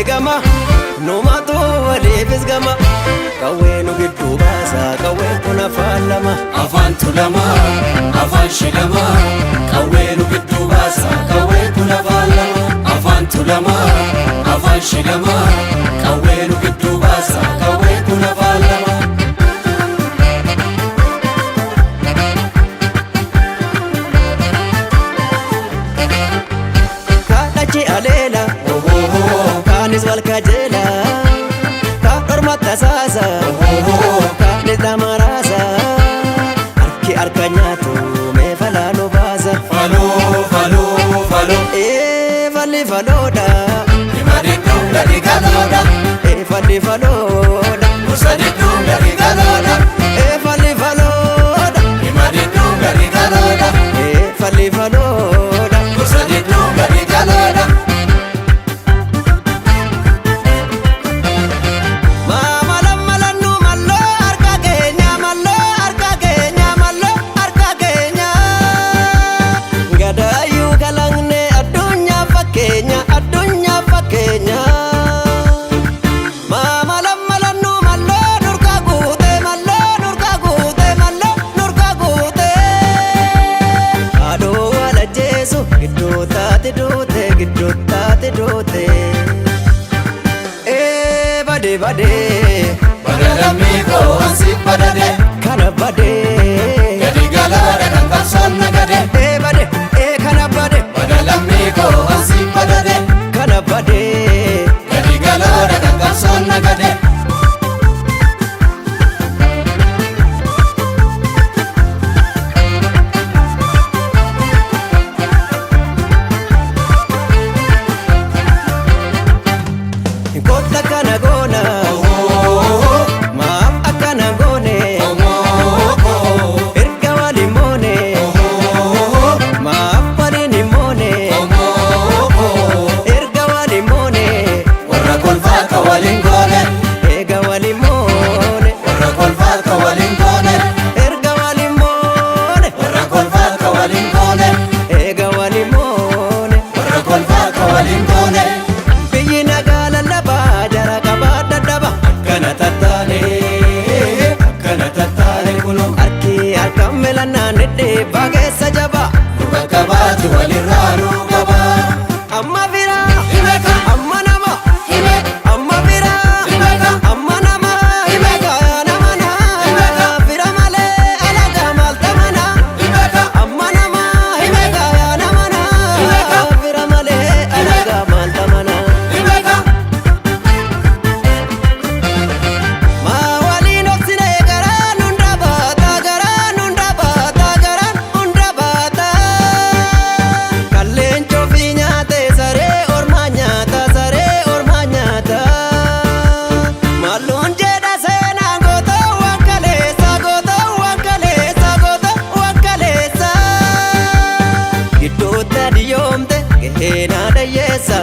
gama numatu waliifis gama qawwee nu gidduu baasa qawween kun afaan lama afaan tulama afaan shilama qawwee nu gidduu baasa qawween kun afaan lama afaan tulama afaan shilama qawwee nu gidduu baasa qawween kun afaan lama kaadhachi aleela kaanis wal kajeela kaadhormatta saasa kaadhis dhamaraasa harki harka nyaatu mee falaa nu baasa faloo faloo faloo falli faloodha himadidduun gadi galoodha falli faloodha musadidduun gadi galoodha falli faloodha himadidduun gadi galoodha falli faloodha musadidduun gadi galoodha Bade badalami ko ansi badade kana bade gadi galoodha kan qabsoon nagade bade kana bade badalami ko ansi badade kana bade gadi galoodha kan qabsoon nagade kota kana gona maaf akkana goone erga walimoone maaf walinimoone erga walimoone warra kolfaa ka walin goone eega walimoone warra kolfaa ka walin goone erga walimoone warra kolfaa ka walin goone eega walimoone warra kolfaa ka walin goone biyyi nagaa lallabaa jara qabaa dadhaba akkana tattaane kuno harki harkaan melannaan dhedheebbaa keessa jaba bakka baatu walirraa nuu qaba amma biraa himeka amma nama himeka amma biraa himeka amma nama himeka nama na bira malee alaga maalta mana himeka amma nama himeka nama na bira malee alaga maalta mana himeka maa waliin oksine garaan hunda baata garaan hunda baata garaan hunda baata kalleen cofii nyaate saree ormaa nyaata saree ormaa nyaata malluun jedha seenaa goota wankaleessa goota wankaleessa goota wankaleessa gidduutti adiyoomte gahee naa dhayyeessa